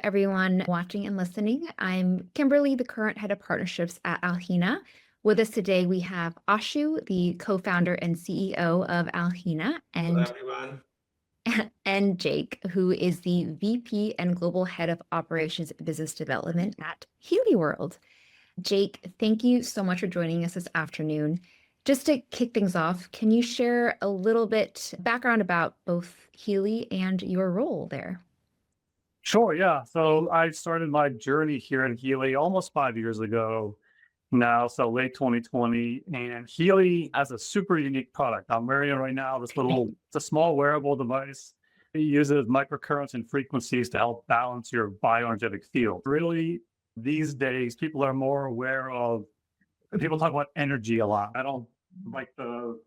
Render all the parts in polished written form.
everyone watching and listening. I'm Kimberly, the current head of partnerships at Alhena. With us today, we have Ashu, the co-founder and CEO of Alhena, Hello, everyone. and Jake, who is the VP and Global Head of Operations and Business Development at Healy World. Jake, thank you so much for joining us this afternoon. Just to kick things off, can you share a little bit background about both Healy and your role there? Sure, yeah. So I started my journey here in Healy almost 5 years ago now, so late 2020. And Healy has a super unique product. I'm wearing it right now, it's a small wearable device. It uses microcurrents and frequencies to help balance your bioenergetic field. Really, these days, people are more aware of, people talk about energy a lot. I don't like the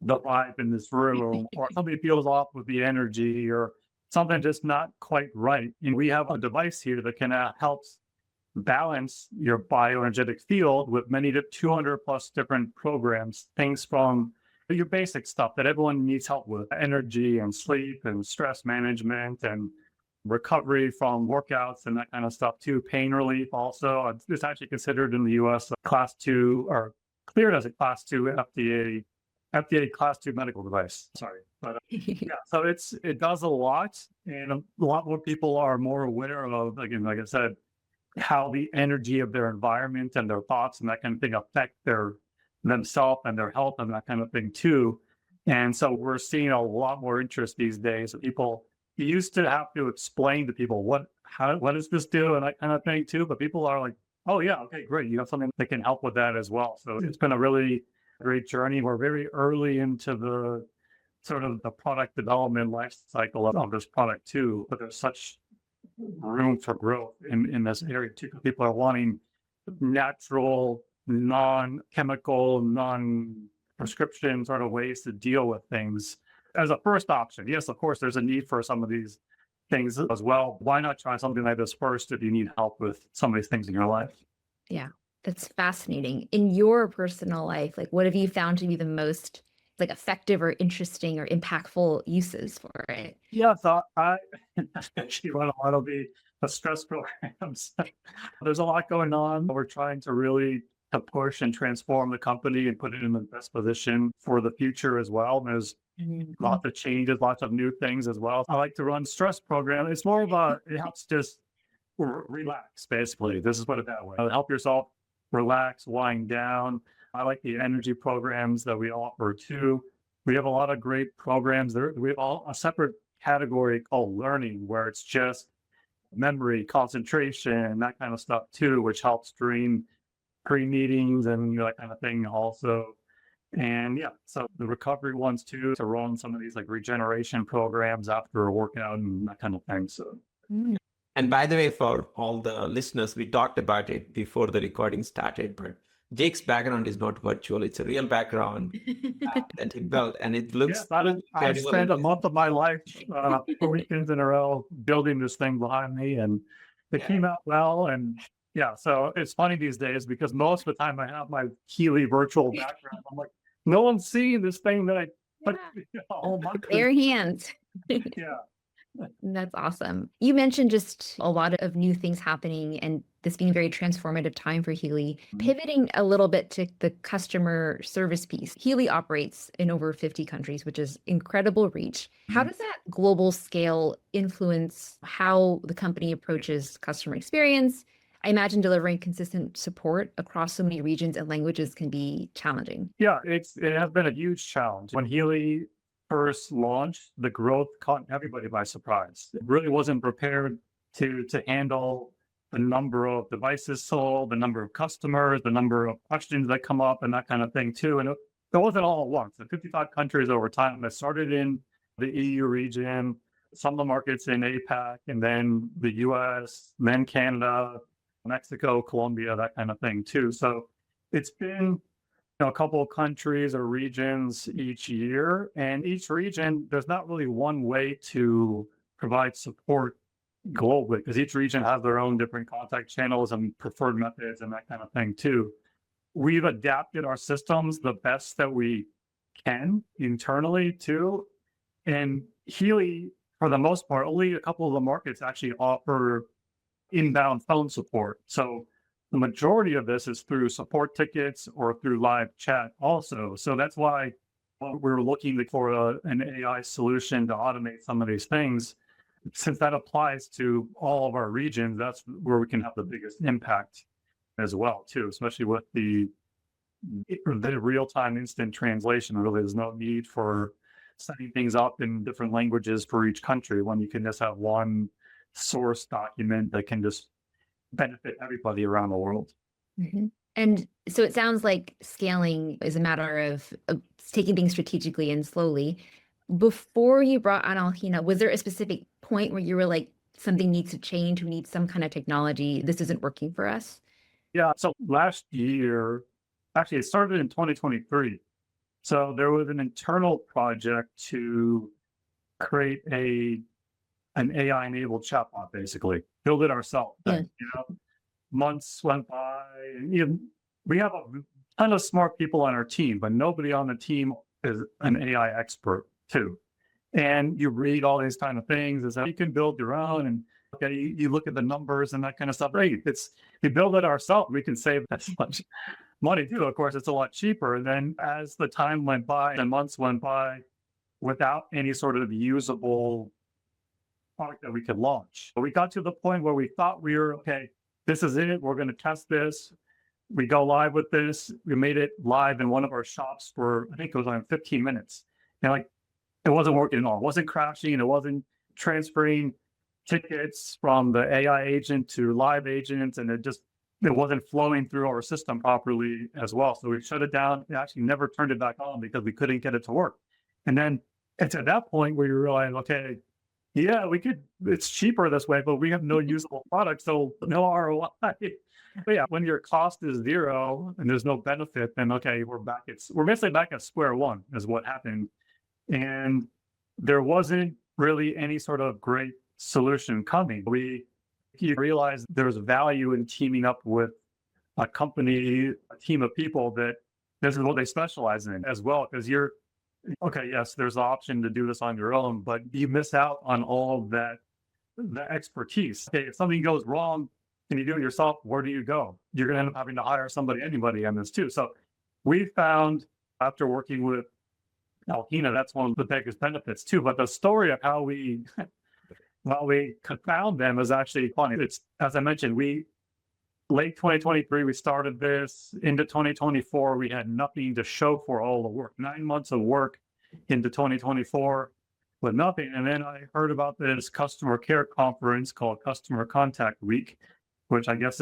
vibe in this room, or somebody feels off with the energy, or something just not quite right. And we have a device here that can help balance your bioenergetic field with many 200 plus different programs, things from your basic stuff that everyone needs help with, energy and sleep and stress management and recovery from workouts and that kind of stuff too. Pain relief also. It's actually considered in the US a class 2, or cleared as a class 2 FDA class 2 medical device. Sorry. But yeah, so it does a lot, and a lot more people are more aware of, again, like I said, how the energy of their environment and their thoughts and that kind of thing affect themselves and their health and that kind of thing too. And so we're seeing a lot more interest these days. People, you used to have to explain to people what does this do and that kind of thing too. But people are like, oh yeah, okay, great. You have something that can help with that as well. So it's been a really great journey. We're very early into the sort of the product development life cycle of this product too, but there's such room for growth in this area too. People are wanting natural, non-chemical, non-prescription sort of ways to deal with things as a first option. Yes, of course, there's a need for some of these things as well. Why not try something like this first if you need help with some of these things in your life? Yeah, that's fascinating. In your personal life, like what have you found to be the most like effective or interesting or impactful uses for it? Yeah, so I actually run a lot of the stress programs. There's a lot going on. We're trying to really to push and transform the company and put it in the best position for the future as well. There's lots of changes, lots of new things as well. I like to run stress program. It's more of it helps just relax, basically. This is put it that way. Help yourself relax, wind down. I like the energy programs that we offer too. We have a lot of great programs there. We have a separate category called learning, where it's just memory, concentration, that kind of stuff too, which helps during pre-meetings and that kind of thing also. And yeah, so the recovery ones too, to run some of these like regeneration programs after a workout and that kind of thing. So. And by the way, for all the listeners, we talked about it before the recording started, but Jake's background is not virtual. It's a real background that he built, and it looks... I spent a month of my life, 4 weekends in a row, building this thing behind me, and it came out well. And yeah, so it's funny these days because most of the time I have my Healy virtual background. I'm like, no one's seeing this thing that I put Bare hands. Yeah. That's awesome. You mentioned just a lot of new things happening and this being a very transformative time for Healy. Pivoting a little bit to the customer service piece, Healy operates in over 50 countries, which is incredible reach. How does that global scale influence how the company approaches customer experience? I imagine delivering consistent support across so many regions and languages can be challenging. Yeah, it has been a huge challenge. When Healy first launched, the growth caught everybody by surprise. It really wasn't prepared to handle the number of devices sold, the number of customers, the number of questions that come up and that kind of thing too. And it wasn't all at once. The 55 countries over time that started in the EU region, some of the markets in APAC, and then the US, then Canada, Mexico, Colombia, that kind of thing too. So it's been a couple of countries or regions each year, and each region, there's not really one way to provide support globally because each region has their own different contact channels and preferred methods and that kind of thing too. We've adapted our systems the best that we can internally too. And Healy, for the most part, only a couple of the markets actually offer inbound phone support. So the majority of this is through support tickets or through live chat also. So that's why we're looking for an AI solution to automate some of these things. Since that applies to all of our regions, that's where we can have the biggest impact as well, too, especially with the real-time instant translation. Really, there's no need for setting things up in different languages for each country when you can just have one source document that can just benefit everybody around the world. Mhm. And so it sounds like scaling is a matter of taking things strategically and slowly. Before you brought on Alhena, was there a specific point where you were like, something needs to change, we need some kind of technology, this isn't working for us? Yeah. So last year, actually, it started in 2023. So there was an internal project to create an AI-enabled chatbot, basically build it ourselves. Yeah. Months went by, and we have a ton of smart people on our team, but nobody on the team is an AI expert too. And you read all these kind of things is that you can build your own, and okay, you look at the numbers and that kind of stuff. Right? We build it ourselves. We can save that much money too. Of course, it's a lot cheaper. And then as the time went by and months went by, without any sort of usable product that we could launch, we got to the point where we thought we were okay. This is it. We're going to test this. We go live with this. We made it live in one of our shops for, I think it was like 15 minutes. And like, it wasn't working at all. It wasn't crashing. It wasn't transferring tickets from the AI agent to live agents. And it wasn't flowing through our system properly as well. So we shut it down. We actually never turned it back on because we couldn't get it to work. And then it's at that point where you realize, okay, yeah, it's cheaper this way, but we have no usable product, so no ROI. But yeah, when your cost is zero and there's no benefit, then okay, we're basically back at square one is what happened. And there wasn't really any sort of great solution coming. You realize there's value in teaming up with a company, a team of people that this is what they specialize in as well, because okay, yes, there's the option to do this on your own, but you miss out on all of the expertise. Okay, if something goes wrong and you do it yourself, where do you go? You're going to end up having to hire anybody on this too. So we found, after working with Alhena, that's one of the biggest benefits too. But the story of how we found them is actually funny. It's, as I mentioned, late 2023, we started this. Into 2024, we had nothing to show for all the work. 9 months of work into 2024 with nothing. And then I heard about this customer care conference called Customer Contact Week, which I guess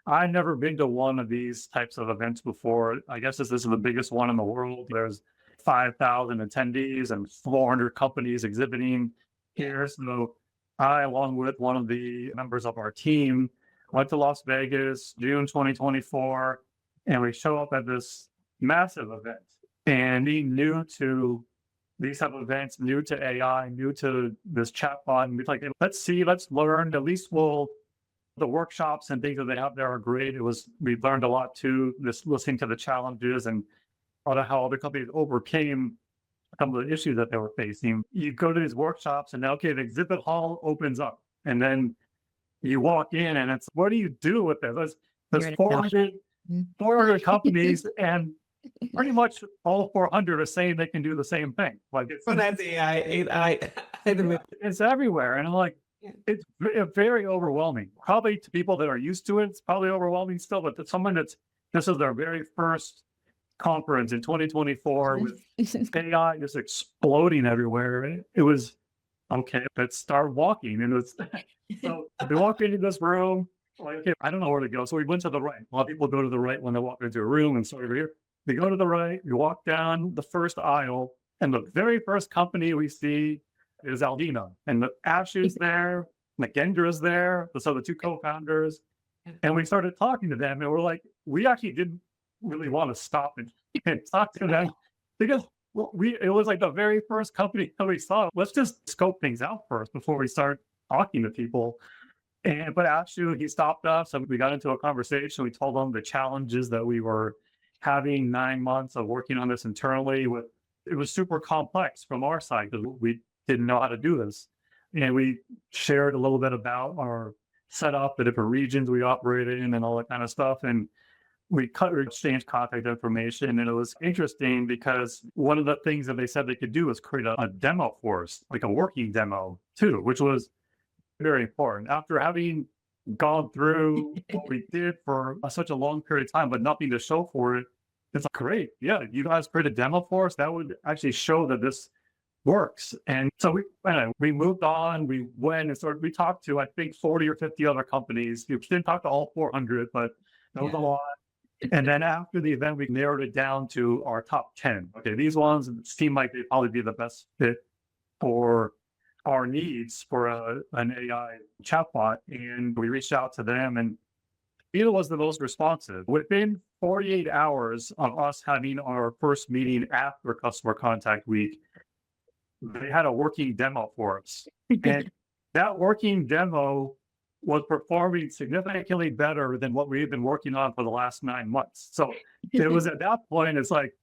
I've never been to one of these types of events before. I guess this is the biggest one in the world. There's 5,000 attendees and 400 companies exhibiting here. So I, along with one of the members of our team, went to Las Vegas, June 2024, and we show up at this massive event. And being new to these type of events, new to AI, new to this chatbot, and we're like, hey, let's learn. At least the workshops and things that they have there are great. We learned a lot too, just listening to the challenges and how other companies overcame some of the issues that they were facing. You go to these workshops and okay, the exhibit hall opens up, and then you walk in and it's, what do you do with this? There's 400 companies, and pretty much all 400 are saying they can do the same thing. Like that's AI. It's everywhere. And I'm like, it's very overwhelming. Probably to people that are used to it, it's probably overwhelming still, but to someone this is their very first conference in 2024 with AI just exploding everywhere. It was, okay, let's start walking. And it's so we walk into this room, like, okay, I don't know where to go. So we went to the right. A lot of people go to the right when they walk into a room, and so over here. We go to the right, we walk down the first aisle, and the very first company we see is Alhena. And the Ashu's there, Nagendra's there, so the two co-founders. And we started talking to them, and we're like, we actually didn't really want to stop and talk to them because it was like the very first company that we saw. Let's just scope things out first before we start talking to people. But Ashu, he stopped us, and we got into a conversation. We told him the challenges that we were having 9 months of working on this internally. It was super complex from our side because we didn't know how to do this. And we shared a little bit about our set up, the different regions we operated in and all that kind of stuff. And we exchanged contact information. And it was interesting because one of the things that they said they could do was create a demo for us, like a working demo too, which was very important. After having gone through what we did for such a long period of time, but nothing to show for it, it's like, great. Yeah, you guys create a demo for us. That would actually show that this works. And so we moved on. We went and we talked to, I think, 40 or 50 other companies. We didn't talk to all 400, but that was a lot. And then after the event, we narrowed it down to our top 10. Okay, these ones seem like they'd probably be the best fit for our needs for an AI chatbot. And we reached out to them, and Vita was the most responsive. Within 48 hours of us having our first meeting after Customer Contact Week, they had a working demo for us. And that working demo was performing significantly better than what we've been working on for the last 9 months. So it was at that point, it's like,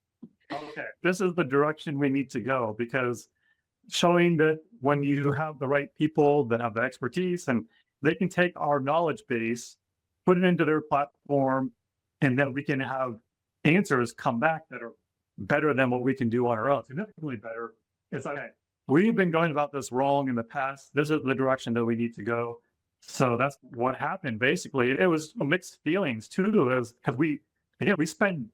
okay, this is the direction we need to go, because showing that when you have the right people that have the expertise and they can take our knowledge base, put it into their platform, and then we can have answers come back that are better than what we can do on our own, significantly better. It's like, okay, we've been going about this wrong in the past. This is the direction that we need to go. So that's what happened. Basically, it was mixed feelings too, because we spent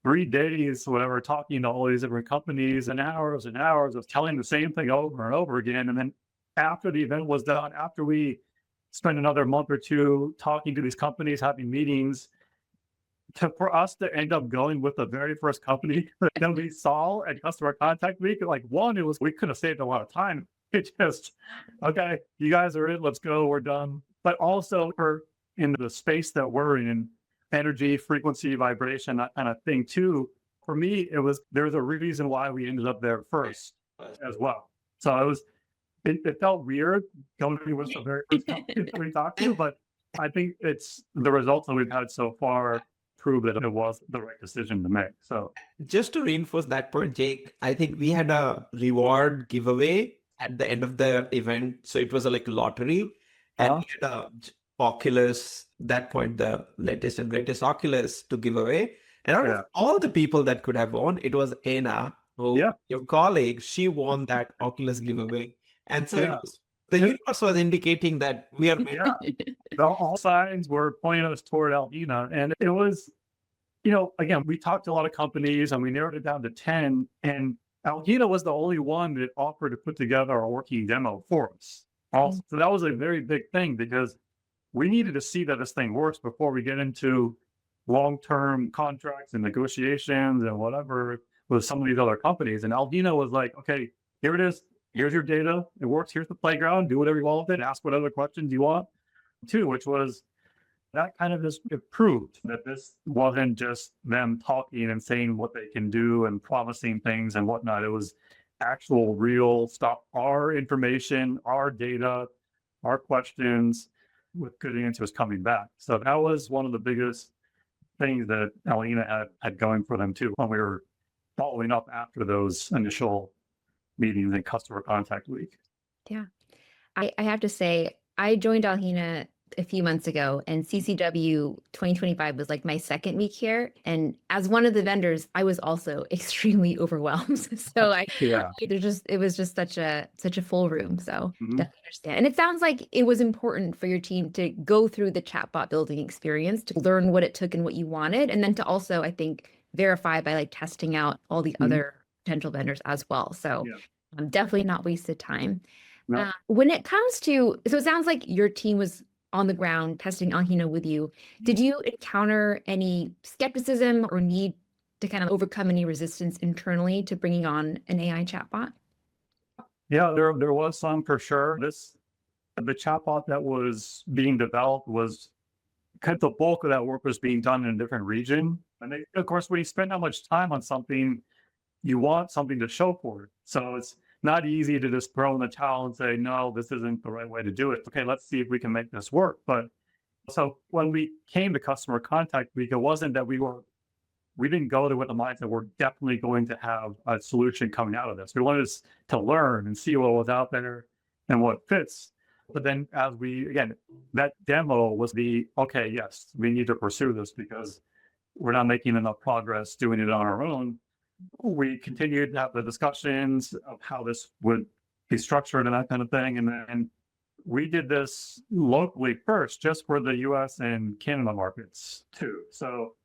3 days, whatever, talking to all these different companies and hours of telling the same thing over and over again. And then after the event was done, after we spent another month or two talking to these companies, having meetings, for us to end up going with the very first company that we saw at Customer Contact Week, like, one, we could have saved a lot of time. It just, okay, you guys are in, let's go, we're done. But also in the space that we're in, energy, frequency, vibration, that kind of thing too. For me, there's a reason why we ended up there first as well. So it felt weird going with the very first company that we talked to, but I think it's the results that we've had so far prove that it was the right decision to make. So just to reinforce that point, Jake, I think we had a reward giveaway at the end of the event. So it was like a lottery, and we had a Oculus, that point, the latest and greatest Oculus to give away. And out of all the people that could have won, it was Anna, your colleague, she won that Oculus giveaway. And so the universe was indicating that we are all signs were pointing us toward Alhena. And it was, again, we talked to a lot of companies and we narrowed it down to 10. And Alhena was the only one that offered to put together a working demo for us. Also, so that was a very big thing, because we needed to see that this thing works before we get into long-term contracts and negotiations and whatever with some of these other companies. And Alhena was like, okay, here it is. Here's your data. It works. Here's the playground. Do whatever you want with it. Ask what other questions you want too, which was that kind of just proved that this wasn't just them talking and saying what they can do and promising things and whatnot. It was actual real stuff, our information, our data, our questions with good answers coming back. So that was one of the biggest things that Alhena had going for them too, when we were following up after those initial meetings in Customer Contact Week. Yeah. I have to say, I joined Alhena a few months ago, and CCW 2025 was like my second week here. And as one of the vendors, I was also extremely overwhelmed. So it was just such a full room. So definitely understand. And it sounds like it was important for your team to go through the chatbot building experience, to learn what it took and what you wanted, and then to also, I think, verify by like testing out all the other potential vendors as well. So definitely not wasted time. No. When it comes to, so it sounds like your team was on the ground testing Alhena with you. Did you encounter any skepticism or need to kind of overcome any resistance internally to bringing on an AI chatbot? Yeah, there was some for sure. The chatbot that was being developed was kind of the bulk of that work was being done in a different region. And of course, when you spend that much time on something, you want something to show for it. So it's not easy to just throw in the towel and say, no, this isn't the right way to do it. Okay, let's see if we can make this work. But so when we came to Customer Contact Week, it wasn't that we didn't go to with the mindset we're definitely going to have a solution coming out of this. We wanted to learn and see what was out there and what fits. But then again, that demo was okay, yes, we need to pursue this because we're not making enough progress doing it on our own. We continued to have the discussions of how this would be structured and that kind of thing. And then we did this locally first, just for the US and Canada markets too. So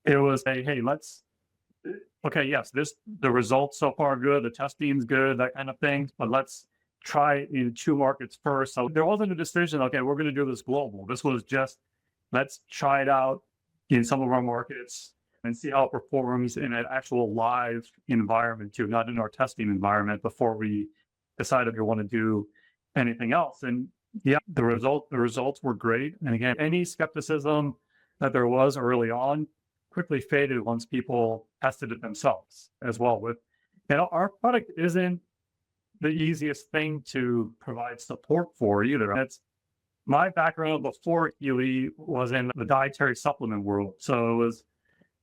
it was yes, the results so far are good, the testing's good, that kind of thing, but let's try it in 2 markets first. So there wasn't a decision, okay, we're going to do this global. This was just, let's try it out in some of our markets and see how it performs in an actual live environment too, not in our testing environment, before we decide if we want to do anything else. And yeah, the results were great. And again, any skepticism that there was early on quickly faded once people tested it themselves as well. Our product isn't the easiest thing to provide support for either. That's my background before Healy was in the dietary supplement world. So it was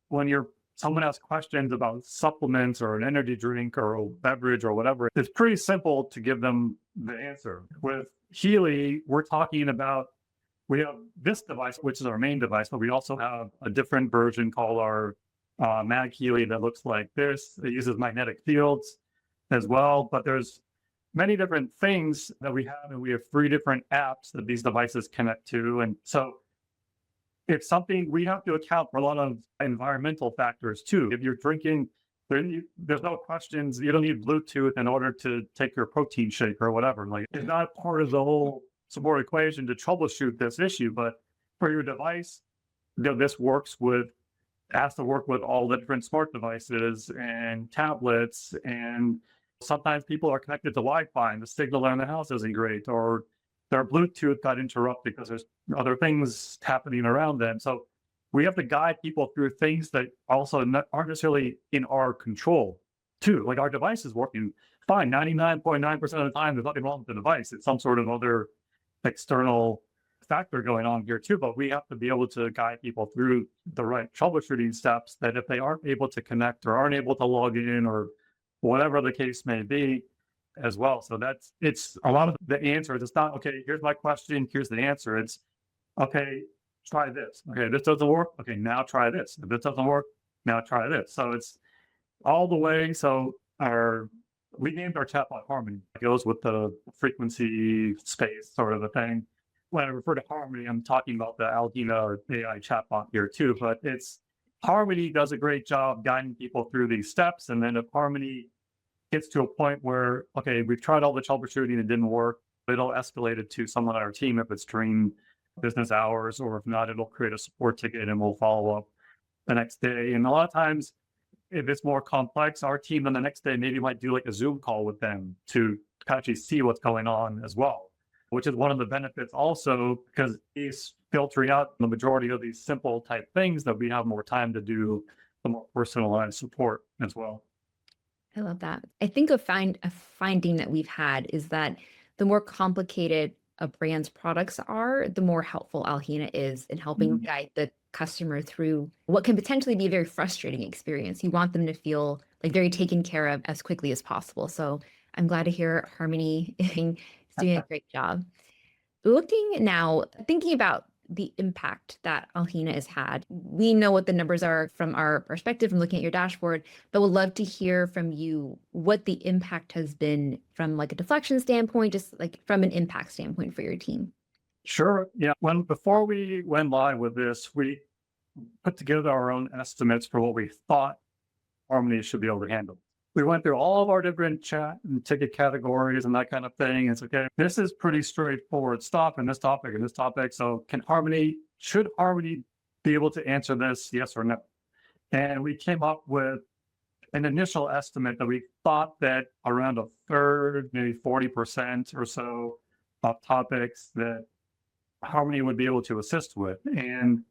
when someone asks questions about supplements or an energy drink or a beverage or whatever, it's pretty simple to give them the answer. With Healy, we're talking about, we have this device, which is our main device, but we also have a different version called our Mag Healy that looks like this. It uses magnetic fields as well, but there's many different things that we have, and we have 3 different apps that these devices connect to. And so it's something we have to account for a lot of environmental factors too. If you're drinking, there's no questions. You don't need Bluetooth in order to take your protein shake or whatever. Like, it's not part of the whole support equation to troubleshoot this issue. But for your device, this has to work with all the different smart devices and tablets. And sometimes people are connected to Wi-Fi and the signal in the house isn't great, or their Bluetooth got interrupted because there's other things happening around them. So we have to guide people through things that also aren't necessarily in our control too. Like, our device is working fine 99.9% of the time. There's nothing wrong with the device. It's some sort of other external factor going on here too. But we have to be able to guide people through the right troubleshooting steps, that if they aren't able to connect or aren't able to log in or whatever the case may be as well. So it's a lot of the answers. It's not, okay, here's my question, here's the answer. It's, okay, try this. Okay, this doesn't work. Okay, now try this. If this doesn't work, now try this. So it's all the way. So we named our chatbot Harmony. It goes with the frequency space sort of a thing. When I refer to Harmony, I'm talking about the Alhena or AI chatbot here too, but Harmony does a great job guiding people through these steps. And then if Harmony gets to a point where, okay, we've tried all the troubleshooting, it didn't work, it'll escalate it to someone on our team if it's during business hours, or if not, it'll create a support ticket and we'll follow up the next day. And a lot of times, if it's more complex, our team then the next day maybe might do like a Zoom call with them to actually see what's going on as well, which is one of the benefits also, because he's filtering out the majority of these simple type things that we have more time to do the more personalized support as well. I love that. I think a finding that we've had is that the more complicated a brand's products are, the more helpful Alhena is in helping guide the customer through what can potentially be a very frustrating experience. You want them to feel like very taken care of as quickly as possible. So I'm glad to hear Harmony is doing a great job. Thinking about the impact that Alhena has had. We know what the numbers are from our perspective from looking at your dashboard, but would love to hear from you what the impact has been from like a deflection standpoint, just like from an impact standpoint for your team. Sure. Yeah. Before we went live with this, we put together our own estimates for what we thought Harmony should be able to handle. We went through all of our different chat and ticket categories and that kind of thing. It's okay, this is pretty straightforward stuff and this topic and this topic. So should Harmony be able to answer this, yes or no? And we came up with an initial estimate that we thought that around a third, maybe 40% or so of topics that Harmony would be able to assist with. And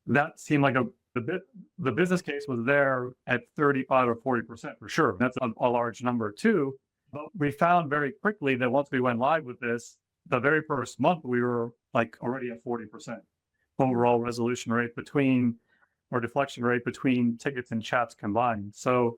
that seemed like the business case was there at 35 or 40% for sure. That's a large number too. But we found very quickly that once we went live with this, the very first month, we were like already at 40% overall resolution rate or deflection rate between tickets and chats combined. So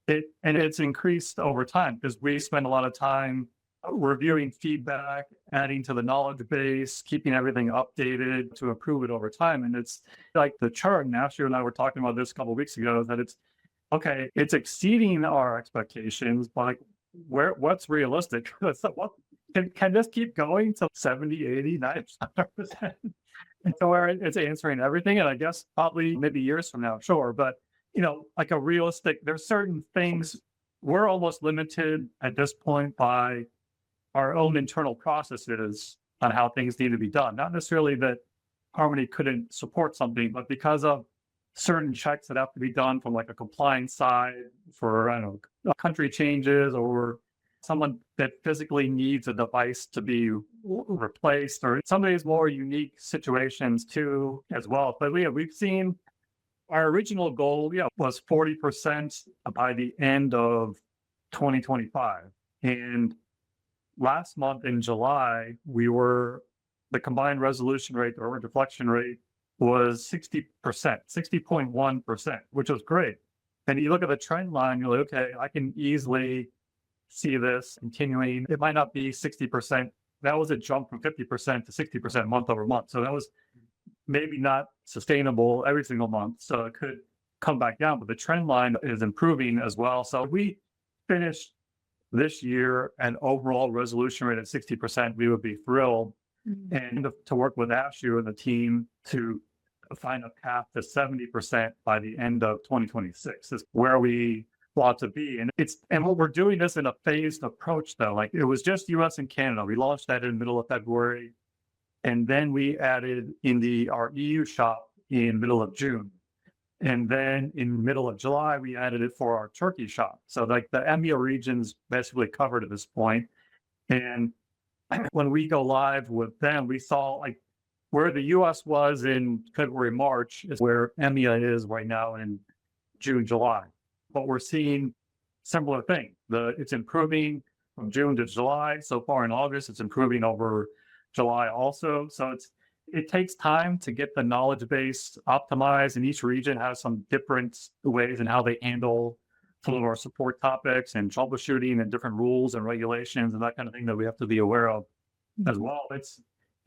it's increased over time because we spend a lot of time reviewing feedback, adding to the knowledge base, keeping everything updated to improve it over time. And it's like the chart, and Ashu and I were talking about this a couple of weeks ago, that it's okay, it's exceeding our expectations, but like what's realistic? So what can this keep going to 70, 80, 90%? And so it's answering everything. And I guess probably maybe years from now, sure. But like a realistic, there's certain things we're almost limited at this point by our own internal processes on how things need to be done. Not necessarily that Harmony couldn't support something, but because of certain checks that have to be done from like a compliance side for, I don't know, country changes, or someone that physically needs a device to be replaced, or some of these more unique situations too as well. But we've seen our original goal was 40% by the end of 2025. And last month in July, the combined resolution rate or deflection rate was 60%, 60.1%, which was great. And you look at the trend line, you're like, okay, I can easily see this continuing. It might not be 60%. That was a jump from 50% to 60% month over month. So that was maybe not sustainable every single month. So it could come back down, but the trend line is improving as well. So if we finished this year an overall resolution rate at 60%, we would be thrilled. And to work with Ashu and the team to find a path to 70% by the end of 2026 is where we want to be. And what we're doing this in a phased approach though. Like it was just US and Canada. We launched that in the middle of February. And then we added in our EU shop in middle of June. And then in middle of July, we added it for our Turkey shop. So like the EMEA region's basically covered at this point. And when we go live with them, we saw like where the US was in February, March is where EMEA is right now in June, July. But we're seeing similar thing. It's improving from June to July. So far in August, it's improving over July also. So it takes time to get the knowledge base optimized, and each region has some different ways in how they handle some of our support topics and troubleshooting and different rules and regulations and that kind of thing that we have to be aware of as well.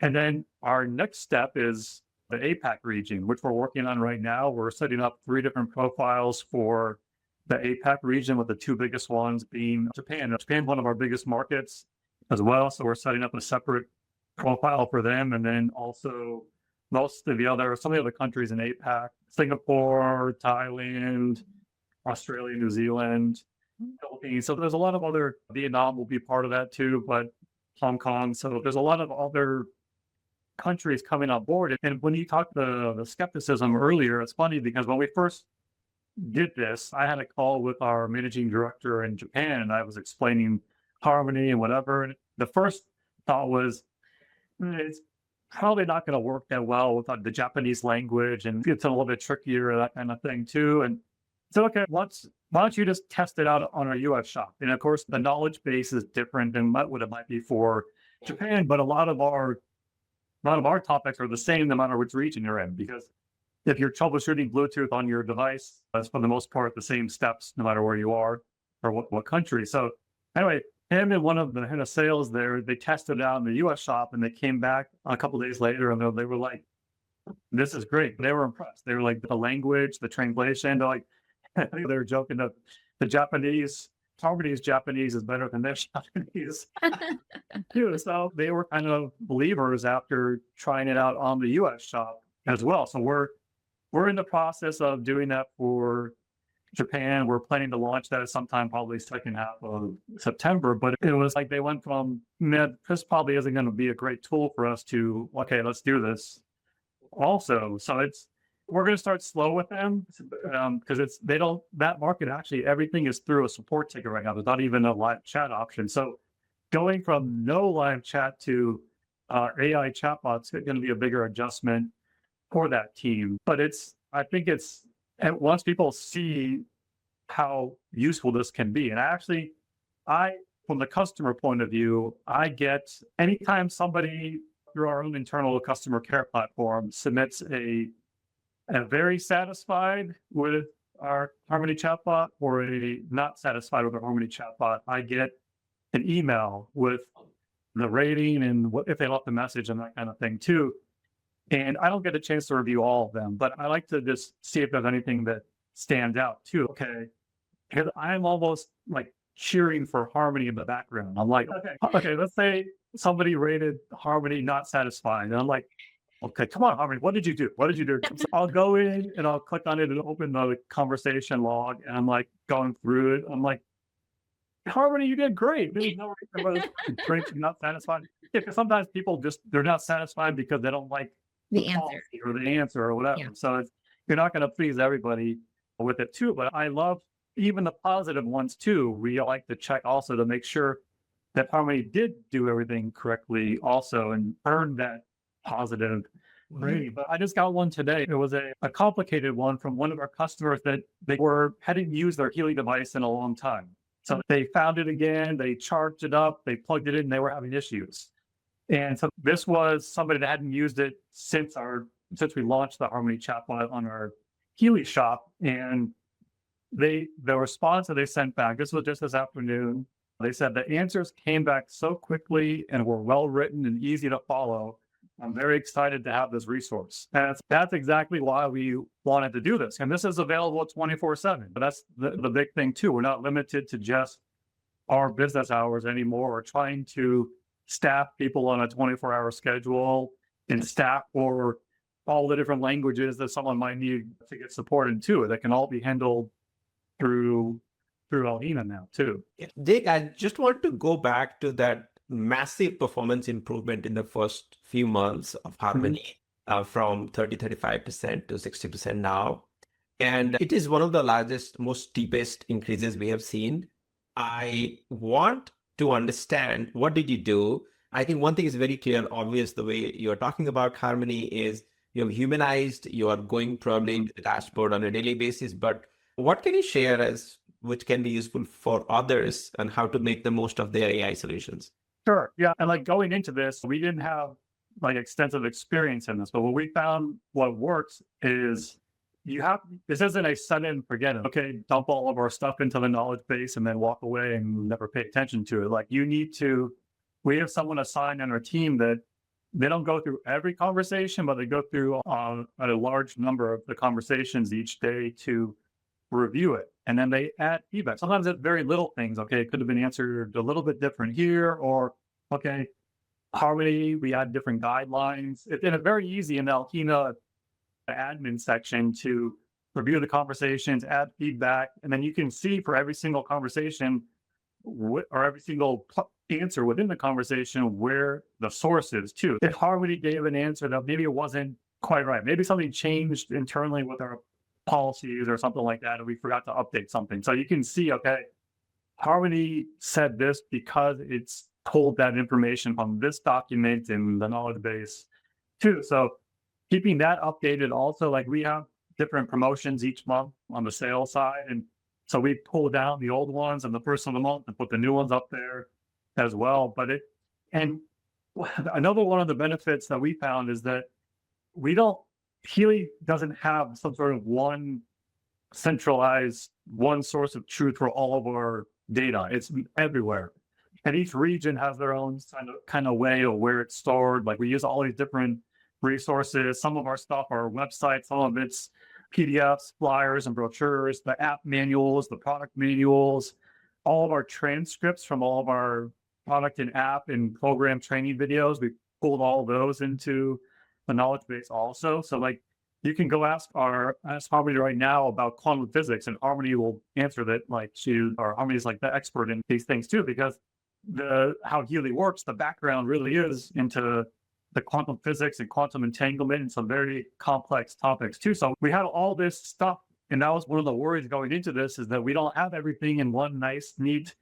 And then our next step is the APAC region, which we're working on right now. We're setting up 3 different profiles for the APAC region, with the 2 biggest ones being Japan. Japan, one of our biggest markets as well. So we're setting up a separate profile for them. And then also some of the other countries in APAC, Singapore, Thailand, Australia, New Zealand, Philippines. So there's a lot of other, Vietnam will be part of that too, but Hong Kong. So there's a lot of other countries coming on board. And when you talked the skepticism earlier, it's funny because when we first did this, I had a call with our managing director in Japan, and I was explaining Harmony and whatever. And the first thought was, it's probably not going to work that well with the Japanese language, and it's a little bit trickier, that kind of thing too. And so, okay, why don't you just test it out on our US shop? And of course, the knowledge base is different than what it might be for Japan, but a lot of our topics are the same no matter which region you're in, because if you're troubleshooting Bluetooth on your device, that's for the most part the same steps no matter where you are or what country. So anyway, him and one of the head of sales there, they tested it out in the US shop, and they came back a couple of days later, and they were like, this is great. They were impressed. They were like, the language, the translation, they're like, they were joking that the Harmony's Japanese is better than their Japanese too. So they were kind of believers after trying it out on the US shop as well. So we're in the process of doing that for Japan. We're planning to launch that at sometime probably second half of September. But it was like they went from, this probably isn't going to be a great tool for us to, okay, let's do this also. So we're going to start slow with them because that market, actually everything is through a support ticket right now. There's not even a live chat option. So going from no live chat to AI chatbots is going to be a bigger adjustment for that team. But and once people see how useful this can be, and from the customer point of view, I get anytime somebody through our own internal customer care platform submits a very satisfied with our Harmony chatbot or a not satisfied with our Harmony chatbot, I get an email with the rating and what if they left a message and that kind of thing too. And I don't get a chance to review all of them, but I like to just see if there's anything that stands out too. Okay. Because I'm almost like cheering for Harmony in the background. I'm like, okay, let's say somebody rated Harmony not satisfying. And I'm like, okay, come on, Harmony, what did you do? What did you do? So I'll go in and I'll click on it and open the conversation log. And I'm like going through it. I'm like, Harmony, you did great. There's no reason why not satisfied. Yeah, because sometimes people they're not satisfied because they don't like The answer. policy or the answer or whatever. Yeah. So you're not going to please everybody with it too. But I love even the positive ones too. We like to check also to make sure that Harmony did do everything correctly also and earned that positive rating. But I just got one today. It was a complicated one from one of our customers that they hadn't used their Healy device in a long time. So they found it again, they charged it up, they plugged it in, and they were having issues. And so this was somebody that hadn't used it since we launched the Harmony chatbot on our Healy shop. And the response that they sent back, this was just this afternoon, they said the answers came back so quickly and were well written and easy to follow. I'm very excited to have this resource. And that's exactly why we wanted to do this. And this is available 24/7. But that's the big thing too. We're not limited to just our business hours anymore. We're trying to staff people on a 24-hour schedule and staff for all the different languages that someone might need to get supported too. That can all be handled through Alhena now too. Jake, I just want to go back to that massive performance improvement in the first few months of Harmony, from 35% to 60% now. And it is one of the largest, most steepest increases we have seen. I want to understand, what did you do? I think one thing is very clear, obvious, the way you're talking about Harmony is you have humanized, you are going probably into the dashboard on a daily basis, but what can you share which can be useful for others and how to make the most of their AI solutions? Sure. Yeah. And like going into this, we didn't have like extensive experience in this, but what we found what works is this isn't a set it and forget it. Okay, dump all of our stuff into the knowledge base and then walk away and never pay attention to it. Like we have someone assigned on our team that they don't go through every conversation, but they go through a large number of the conversations each day to review it. And then they add feedback. Sometimes it's very little things. Okay, it could have been answered a little bit different here, or okay, Harmony, we add different guidelines. And it's very easy in the Alhena admin section to review the conversations, add feedback, and then you can see for every single conversation or every single answer within the conversation where the source is too. If Harmony gave an answer that maybe it wasn't quite right, maybe something changed internally with our policies or something like that, and we forgot to update something. So you can see, okay, Harmony said this because it's pulled that information from this document in the knowledge base too. So keeping that updated also, like we have different promotions each month on the sales side. And so we pull down the old ones and the first of the month and put the new ones up there as well. And another one of the benefits that we found is that Healy doesn't have some sort of one centralized, one source of truth for all of our data. It's everywhere. And each region has their own kind of way of where it's stored. Like we use all these different resources. Some of our stuff are websites, some of it's PDFs, flyers, and brochures, the app manuals, the product manuals, all of our transcripts from all of our product and app and program training videos. We pulled all those into the knowledge base also. So like you can go ask Harmony right now about quantum physics, and Harmony will answer that. Like Harmony is like the expert in these things too, because how Healy works, the background really is into the quantum physics and quantum entanglement and some very complex topics too. So we had all this stuff, and that was one of the worries going into this, is that we don't have everything in one nice, neat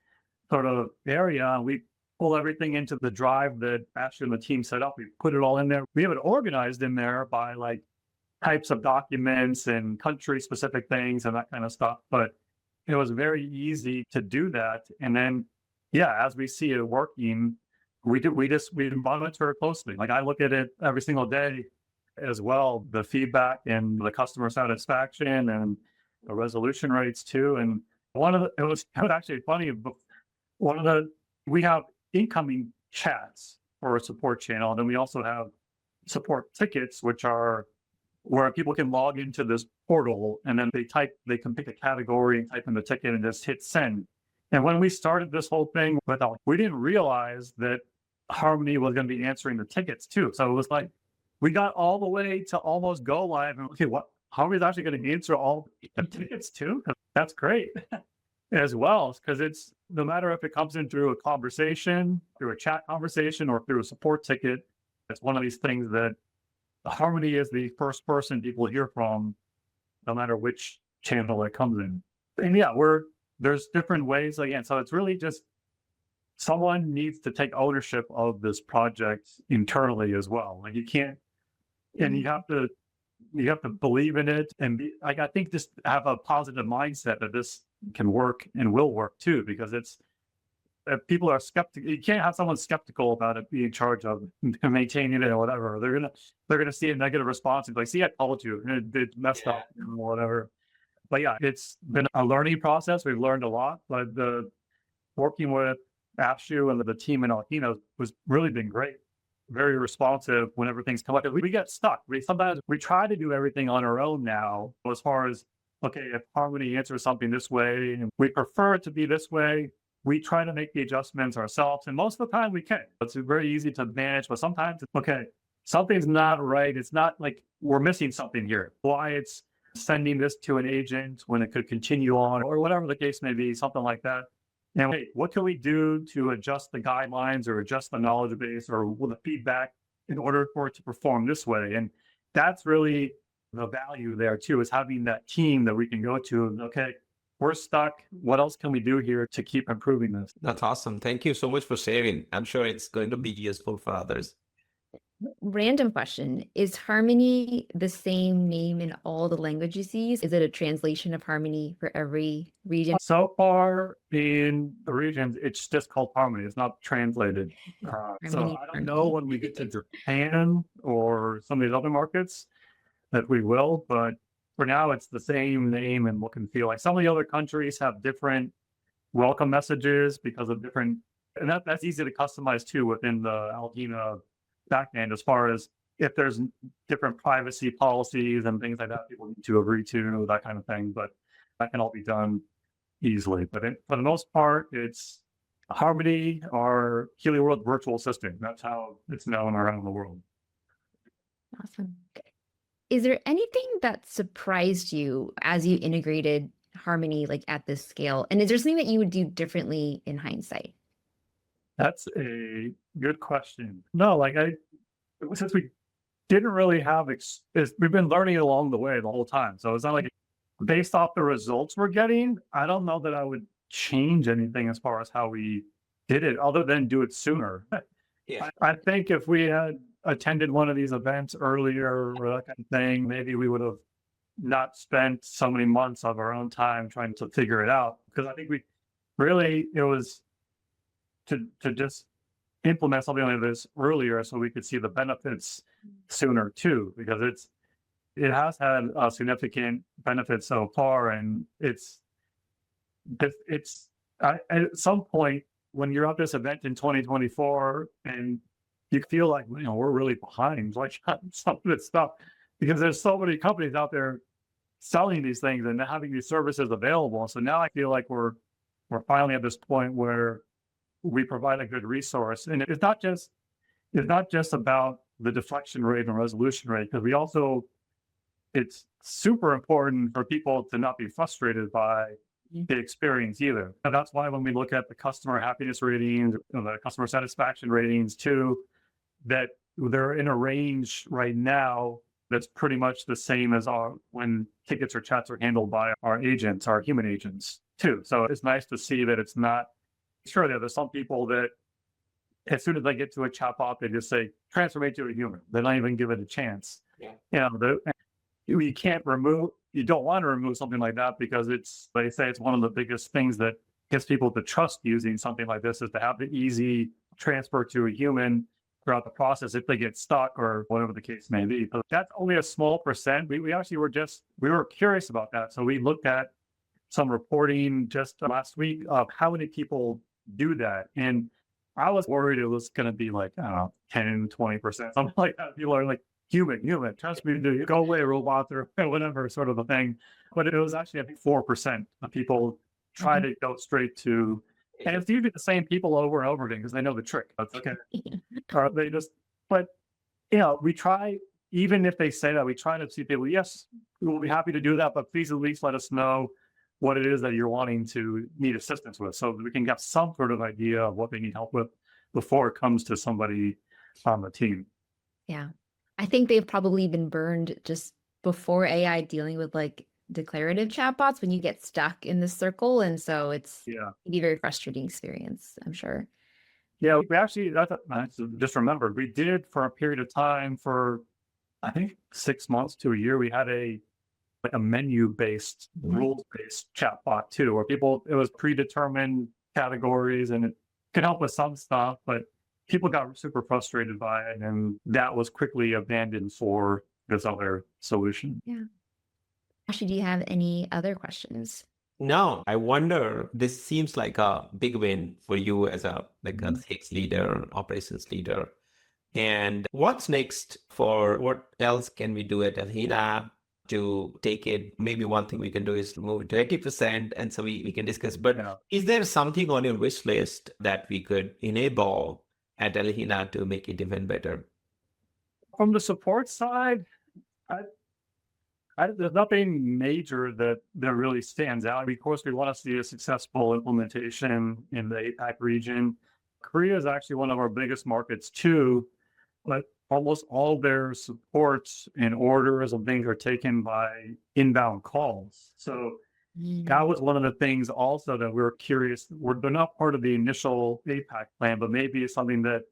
sort of area. We pull everything into the drive that Ashu and the team set up. We put it all in there. We have it organized in there by like types of documents and country specific things and that kind of stuff. But it was very easy to do that. And then, yeah, as we see it working, we monitor it closely. Like I look at it every single day as well, the feedback and the customer satisfaction and the resolution rates too. And it was actually funny. One of the We have incoming chats for a support channel. And then we also have support tickets, which are where people can log into this portal and then they can pick a category and type in the ticket and just hit send. And when we started this whole thing, we didn't realize that Harmony was going to be answering the tickets too. So it was like, we got all the way to almost go live and okay, Harmony's actually going to answer all the tickets too? That's great as well, because it's no matter if it comes in through a conversation, through a chat conversation, or through a support ticket, it's one of these things that Harmony is the first person people hear from, no matter which channel it comes in. And yeah, there's different ways again. So it's really just someone needs to take ownership of this project internally as well. Like you can't, and you have to believe in it and be like, I think just have a positive mindset that this can work and will work too, because if people are skeptical, you can't have someone skeptical about it being in charge of maintaining it or whatever. They're gonna see a negative response and be like, see, I told you, it messed up or whatever. But yeah, it's been a learning process. We've learned a lot, but working with Ashu and the team in Alhena was really been great. Very responsive when everything's come up. We get stuck. Sometimes we try to do everything on our own now, as far as, okay, if Harmony answers something this way, and we prefer it to be this way, we try to make the adjustments ourselves. And most of the time we can. It's very easy to manage, but sometimes, okay, something's not right. It's not like we're missing something here. Why it's sending this to an agent when it could continue on, or whatever the case may be, something like that. And hey, what can we do to adjust the guidelines or adjust the knowledge base or the feedback in order for it to perform this way? And that's really the value there too, is having that team that we can go to and, okay, we're stuck. What else can we do here to keep improving this? That's awesome. Thank you so much for sharing. I'm sure it's going to be useful for others. Random question. Is Harmony the same name in all the languages you use? Is it a translation of Harmony for every region? So far in the regions, it's just called Harmony. It's not translated. So I don't know when we get to Japan or some of these other markets that we will, but for now it's the same name and look and feel. Like some of the other countries have different welcome messages because of different, and that's easy to customize too within the Alhena backend, as far as if there's different privacy policies and things like that people need to agree to, that kind of thing. But that can all be done easily. But for the most part, it's Harmony, our Healy World virtual assistant. That's how it's known around the world. Awesome. Is there anything that surprised you as you integrated Harmony like at this scale? And is there something that you would do differently in hindsight? That's a good question. No, like since we didn't really have, we've been learning along the way the whole time. So it's not like based off the results we're getting, I don't know that I would change anything as far as how we did it, other than do it sooner. Yeah. I think if we had attended one of these events earlier or that kind of thing, maybe we would have not spent so many months of our own time trying to figure it out. Because I think it was to just implement something like this earlier so we could see the benefits sooner too, because it has had a significant benefit so far. And it's at some point when you're at this event in 2024 and you feel like, we're really behind like some of this stuff, because there's so many companies out there selling these things and having these services available. So now I feel like we're finally at this point where we provide a good resource. And it's not just about the deflection rate and resolution rate, because it's super important for people to not be frustrated by the experience either. And that's why when we look at the customer happiness ratings, the customer satisfaction ratings too, that they're in a range right now that's pretty much the same as when tickets or chats are handled by our agents, our human agents too. So it's nice to see that it's not, sure, there's some people that as soon as they get to a chatbot, they just say, transfer me to a human. They don't even give it a chance. Yeah. You don't want to remove something like that, because they say it's one of the biggest things that gets people to trust using something like this, is to have the easy transfer to a human throughout the process if they get stuck or whatever the case may be. But that's only a small percent. We actually we were curious about that. So we looked at some reporting just last week of how many people do that. And I was worried it was going to be like, I don't know, 10, 20%, something like that. People are like, human, trust me, do you go away, robot, or whatever sort of a thing. But it was actually, I think, 4% of people try to go straight to, and it's usually the same people over and over again because they know the trick. That's okay. Or they just, but we try, even if they say that, we try to see people, yes, we will be happy to do that, but please at least let us know what it is that you're wanting to need assistance with so that we can get some sort of idea of what they need help with before it comes to somebody on the team. Yeah. I think they've probably been burned just before AI dealing with like declarative chatbots when you get stuck in this circle. And so it's Yeah. can be a very frustrating experience, I'm sure. Yeah, we actually, I just remembered, we did for a period of time for, I think, 6 months to a year, we had a menu-based, rules-based chatbot too, where it was predetermined categories and it could help with some stuff, but people got super frustrated by it, and that was quickly abandoned for this other solution. Yeah. Ashu, do you have any other questions? No, I wonder, this seems like a big win for you as a sales leader, operations leader. And what's next what else can we do at Alhena to take it? Maybe one thing we can do is move it to 80%, and so we can discuss. But is there something on your wish list that we could enable at Alhena to make it even better? From the support side, there's nothing major that really stands out. Of course, we want to see a successful implementation in the APAC region. Korea is actually one of our biggest markets too, but almost all their supports and orders and things are taken by inbound calls. So that was one of the things also that we were curious. They're not part of the initial APAC plan, but maybe it's something that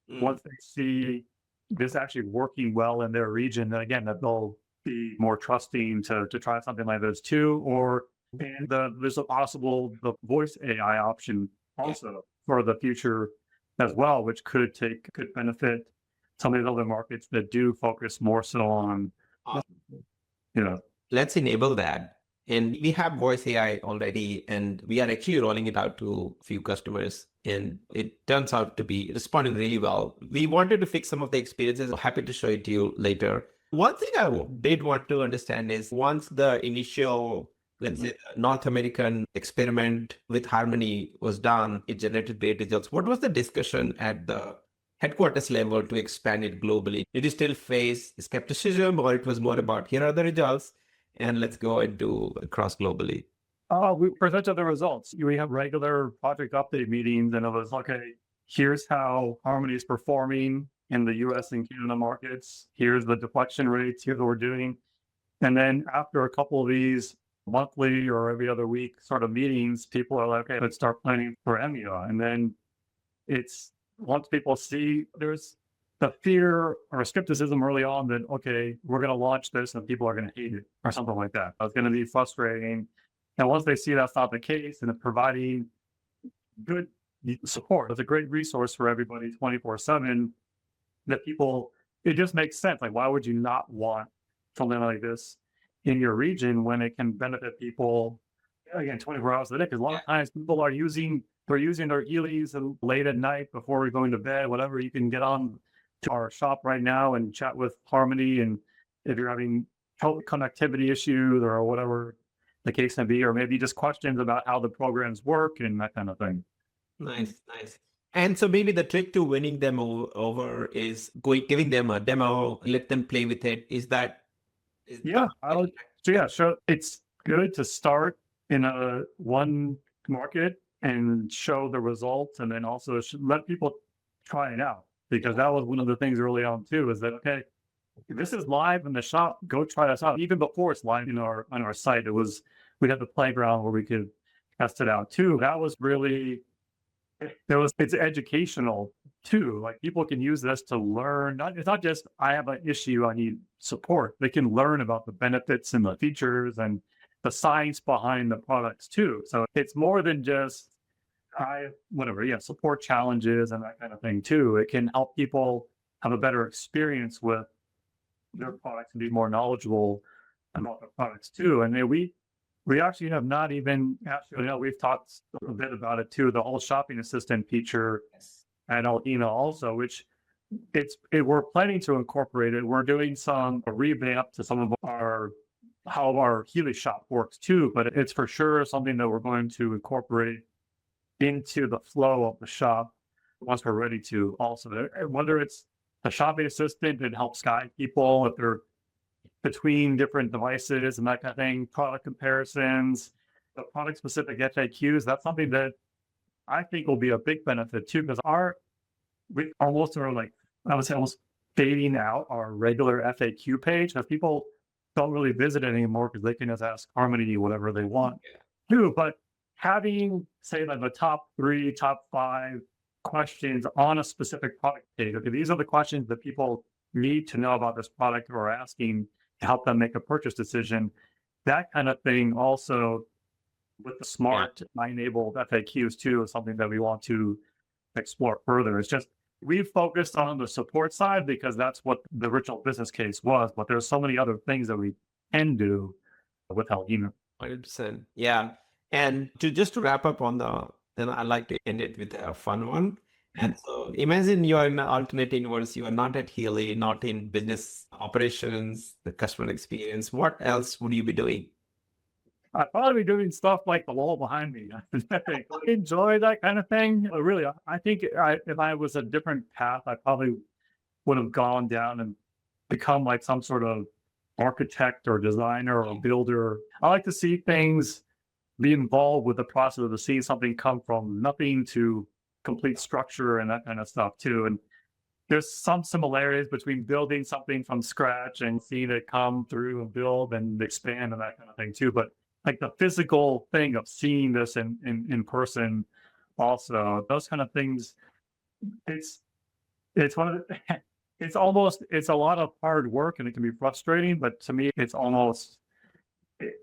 once they see this actually working well in their region, then again, that they'll be more trusting to try something like this too. There's a possible the voice AI option also for the future as well, which could benefit some of the other markets that do focus more so on, Let's enable that. And we have voice AI already, and we are actually rolling it out to a few customers, and it turns out to be responding really well. We wanted to fix some of the experiences. I'm happy to show it to you later. One thing I did want to understand is once the initial, let's say, North American experiment with Harmony was done, it generated great results. What was the discussion at the headquarters level to expand it globally? Did you still face skepticism, or it was more about here are the results and let's go and do across globally? We presented the results. We have regular project update meetings, and it was, okay, here's how Harmony is performing in the US and Canada markets. Here's the deflection rates. Here's what we're doing. And then after a couple of these monthly or every other week sort of meetings, people are like, okay, let's start planning for EMEA. And then once people see there's the fear or skepticism early on that, okay, we're going to launch this and people are going to hate it or something like that. It's going to be frustrating. And once they see that's not the case and it's providing good support, it's a great resource for everybody 24/7, that it just makes sense. Like, why would you not want something like this in your region when it can benefit people, again, 24 hours a day? Because a lot of times people are using their Healys and late at night before we're going to bed, whatever. You can get on to our shop right now and chat with Harmony. And if you're having connectivity issues or whatever the case may be, or maybe just questions about how the programs work and that kind of thing. Nice. And so maybe the trick to winning them over is giving them a demo, let them play with it. Sure. It's good to start in one market and show the results, and then also let people try it out, because that was one of the things early on too, is that, okay, this is live in the shop, go try this out. Even before it's live on our site, we had the playground where we could test it out too. That was really, it's educational too. Like, people can use this to learn. It's not just, I have an issue, I need support. They can learn about the benefits and the features and the science behind the products too. So it's more than just support challenges and that kind of thing too. It can help people have a better experience with their products and be more knowledgeable about the products too. And we actually have not even, we've talked a bit about it too, the whole shopping assistant feature. and Alhena also, which we're planning to incorporate it. We're doing some revamp to some of how our Healy shop works too, but it's for sure something that we're going to incorporate into the flow of the shop once we're ready to. Also, whether it's a shopping assistant that helps guide people if they're between different devices and that kind of thing, product comparisons, the product specific FAQs, that's something that I think will be a big benefit too, because we almost are like, I would say almost fading out our regular FAQ page, because people don't really visit it anymore because they can just ask Harmony whatever they want to. But having, say, like the top 3, top 5 questions on a specific product page, okay, these are the questions that people need to know about this product or are asking to help them make a purchase decision. That kind of thing also with the smart enabled FAQs too is something that we want to explore further. It's just, we've focused on the support side because that's what the original business case was, but there's so many other things that we can do with Alhena. 100%. Yeah. And just to wrap up on then I like to end it with a fun one. And so imagine you are in an alternate universe, you are not at Healy, not in business operations, the customer experience. What else would you be doing? I'd probably be doing stuff like the wall behind me. I enjoy that kind of thing. Really, I think if I was a different path, I probably would have gone down and become like some sort of architect or designer or builder. I like to see things, be involved with the process of seeing something come from nothing to complete structure and that kind of stuff too. And there's some similarities between building something from scratch and seeing it come through and build and expand and that kind of thing too. But like the physical thing of seeing this in person also, those kind of things, it's one of the, it's a lot of hard work and it can be frustrating, but to me, it's almost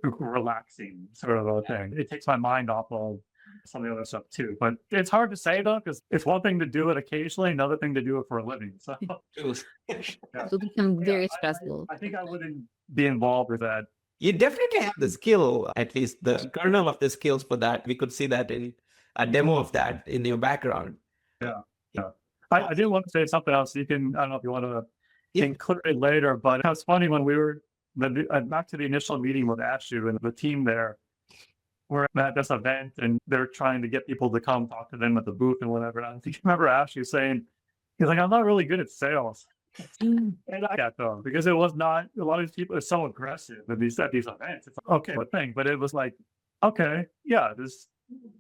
relaxing sort of a thing. It takes my mind off of some of the other stuff too. But it's hard to say though, because it's one thing to do it occasionally, another thing to do it for a living. So It'll become very stressful. I think I wouldn't be involved with that. You definitely have the skill, at least the kernel of the skills for that. We could see that in a demo of that in your background. Yeah. I did want to say something else. I don't know if you want to include it later, but it was funny when we were back to the initial meeting with Ashu and the team there. We're at this event and they're trying to get people to come talk to them at the booth and whatever. And I think you remember Ashu saying, he's like, I'm not really good at sales. And I got though, because it was not, a lot of these people are so aggressive at these events. It's like, okay, but it was like, okay, yeah,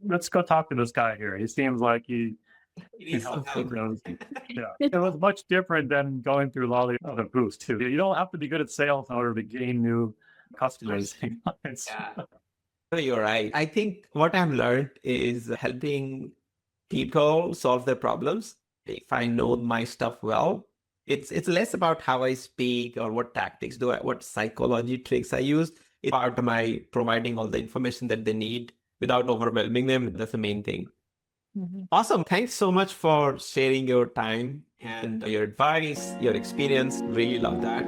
let's go talk to this guy here. He seems like he helps. Yeah, it was much different than going through a lot of the other booths too. You don't have to be good at sales in order to gain new customers. You're right. I think what I've learned is helping people solve their problems. If I know my stuff well, it's less about how I speak or what tactics what psychology tricks I use. It's part of my providing all the information that they need without overwhelming them. That's the main thing. Mm-hmm. Awesome. Thanks so much for sharing your time and your advice, your experience. Really love that.